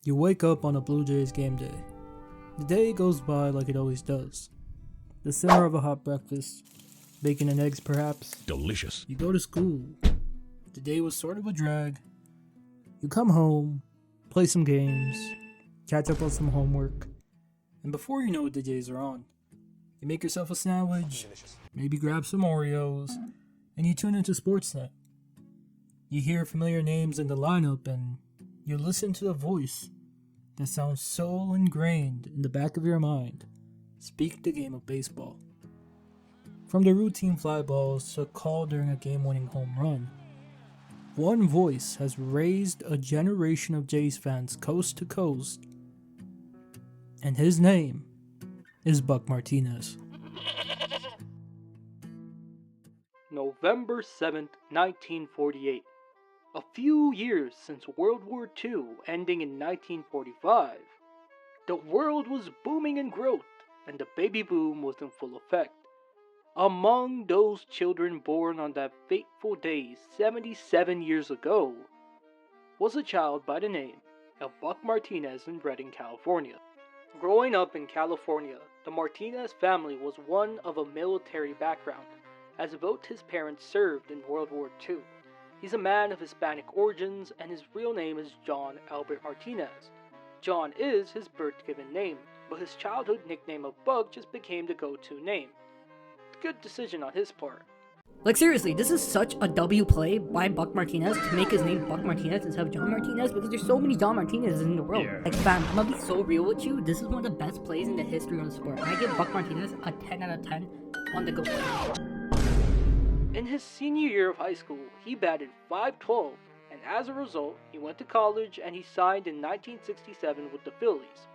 You wake up on a Blue Jays game day. The day goes by like it always does. The simmer of a hot breakfast, bacon and eggs perhaps. Delicious. You go to school. The day was sort of a drag. You come home, play some games, catch up on some homework, and before you know it, the Jays are on. You make yourself a sandwich, maybe grab some Oreos, and you tune into Sportsnet. You hear familiar names in the lineup and you listen to the voice that sounds so ingrained in the back of your mind speak the game of baseball. From the routine fly balls to a call during a game-winning home run, one voice has raised a generation of Jays fans coast to coast, and his name is Buck Martinez. November 7th, 1948. A few years since World War II ending in 1945, the world was booming in growth and the baby boom was in full effect. Among those children born on that fateful day 77 years ago was a child by the name of Buck Martinez in Redding, California. Growing up in California, the Martinez family was one of a military background, as both his parents served in World War II. He's a man of Hispanic origins, and his real name is John Albert Martinez. John is his birth-given name, but his childhood nickname of Buck just became the go-to name. Good decision on his part. Like seriously, this is such a W play by Buck Martinez to make his name Buck Martinez instead of John Martinez, because there's so many John Martinez's in the world. Yeah. Like fam, I'm gonna be so real with you, this is one of the best plays in the history of the sport. And I give Buck Martinez a 10 out of 10 on the go play. In his senior year of high school, he batted .512, and as a result, he went to college and he signed in 1967 with the Phillies.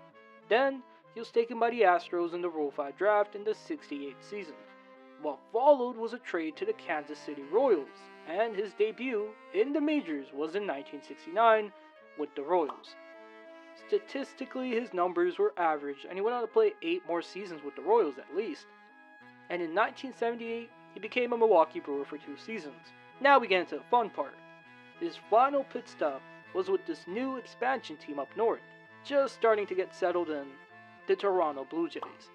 Then, he was taken by the Astros in the Rule 5 draft in the '68 season. What followed was a trade to the Kansas City Royals, and his debut in the majors was in 1969 with the Royals. Statistically, his numbers were average, and he went on to play 8 more seasons with the Royals at least. And in 1978, he became a Milwaukee Brewer for 2 seasons. Now we get into the fun part. His final pit stop was with this new expansion team up north, just starting to get settled in, the Toronto Blue Jays,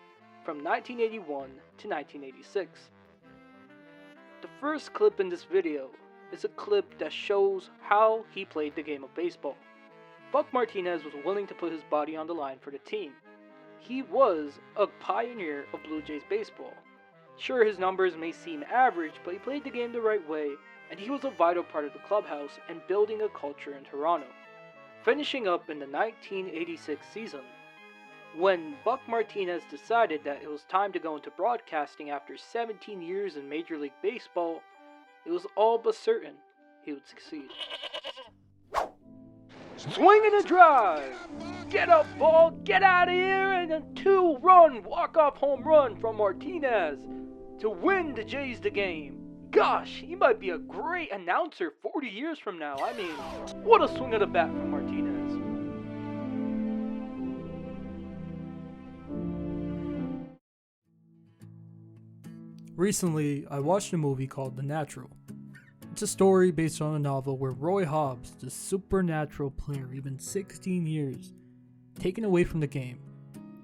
from 1981 to 1986. The first clip in this video is a clip that shows how he played the game of baseball. Buck Martinez was willing to put his body on the line for the team. He was a pioneer of Blue Jays baseball. Sure, his numbers may seem average, but he played the game the right way, and he was a vital part of the clubhouse and building a culture in Toronto. Finishing up in the 1986 season, when Buck Martinez decided that it was time to go into broadcasting after 17 years in Major League Baseball, it was all but certain he would succeed. Swing and a drive! Get up, ball, get out of here, and a 2-run walk-off home run from Martinez to win the Jays the game. Gosh, he might be a great announcer 40 years from now. I mean, what a swing of the bat from Martinez. Recently, I watched a movie called The Natural. It's a story based on a novel where Roy Hobbs, the supernatural player, even 16 years, taken away from the game,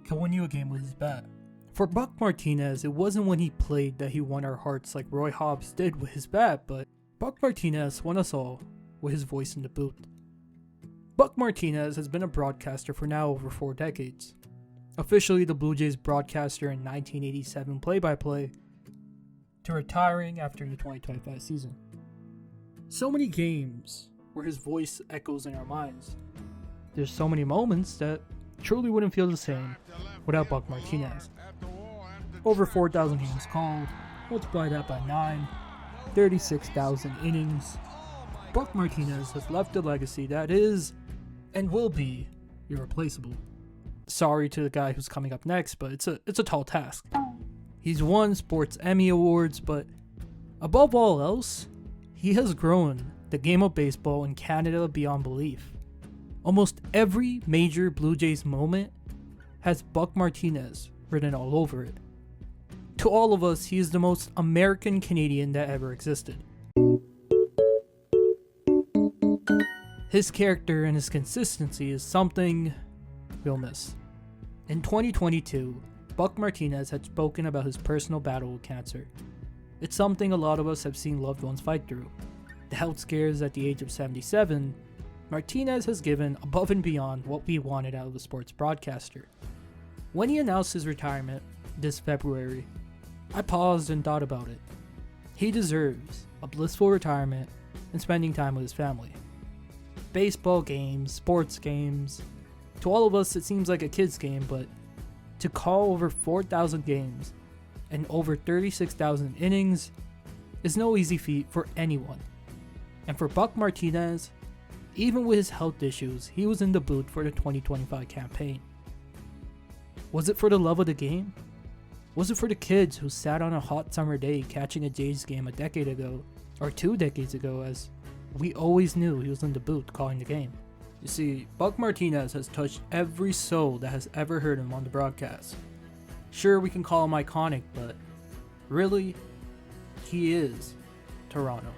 can win you a game with his bat. For Buck Martinez, it wasn't when he played that he won our hearts like Roy Hobbs did with his bat, but Buck Martinez won us all with his voice in the booth. Buck Martinez has been a broadcaster for now over 4 decades. Officially the Blue Jays broadcaster in 1987 play-by-play, to retiring after the 2025 season. So many games where his voice echoes in our minds. There's so many moments that truly wouldn't feel the same without Buck Martinez. Over 4,000 games called, multiply that by 9, 36,000 innings. Buck Martinez has left a legacy that is, and will be, irreplaceable. Sorry to the guy who's coming up next, but it's a tall task. He's won Sports Emmy Awards, but above all else, he has grown the game of baseball in Canada beyond belief. Almost every major Blue Jays moment has Buck Martinez written all over it. To all of us, he is the most American Canadian that ever existed. His character and his consistency is something we'll miss. In 2022, Buck Martinez had spoken about his personal battle with cancer. It's something a lot of us have seen loved ones fight through. The health scares at the age of 77, Martinez has given above and beyond what we wanted out of the sports broadcaster. When he announced his retirement this February, I paused and thought about it. He deserves a blissful retirement and spending time with his family. Baseball games, sports games, to all of us it seems like a kid's game, but to call over 4,000 games and over 36,000 innings is no easy feat for anyone. And for Buck Martinez, even with his health issues, he was in the booth for the 2025 campaign. Was it for the love of the game? Was it for the kids who sat on a hot summer day catching a Jays game a decade ago, or 2 decades ago, as we always knew he was in the booth calling the game? You see, Buck Martinez has touched every soul that has ever heard him on the broadcast. Sure, we can call him iconic, but really, he is Toronto.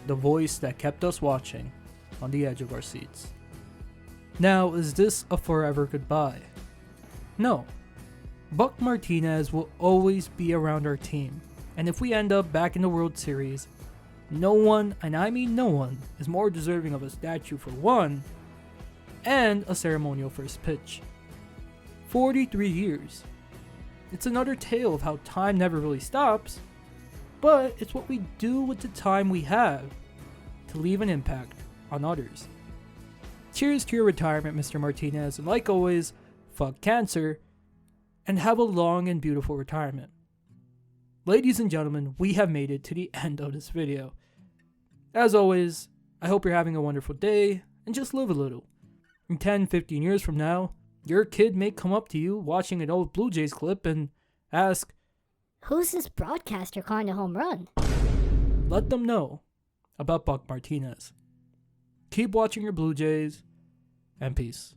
The voice that kept us watching on the edge of our seats. Now, is this a forever goodbye? No. Buck Martinez will always be around our team, and if we end up back in the World Series, no one, and I mean no one, is more deserving of a statue for one, and a ceremonial first pitch. 43 years. It's another tale of how time never really stops, but it's what we do with the time we have to leave an impact on others. Cheers to your retirement, Mr. Martinez, and like always, fuck cancer, and have a long and beautiful retirement. Ladies and gentlemen, we have made it to the end of this video. As always, I hope you're having a wonderful day, and just live a little. In 10-15 years from now, your kid may come up to you watching an old Blue Jays clip and ask, "Who's this broadcaster calling a home run?" Let them know about Buck Martinez. Keep watching your Blue Jays, and peace.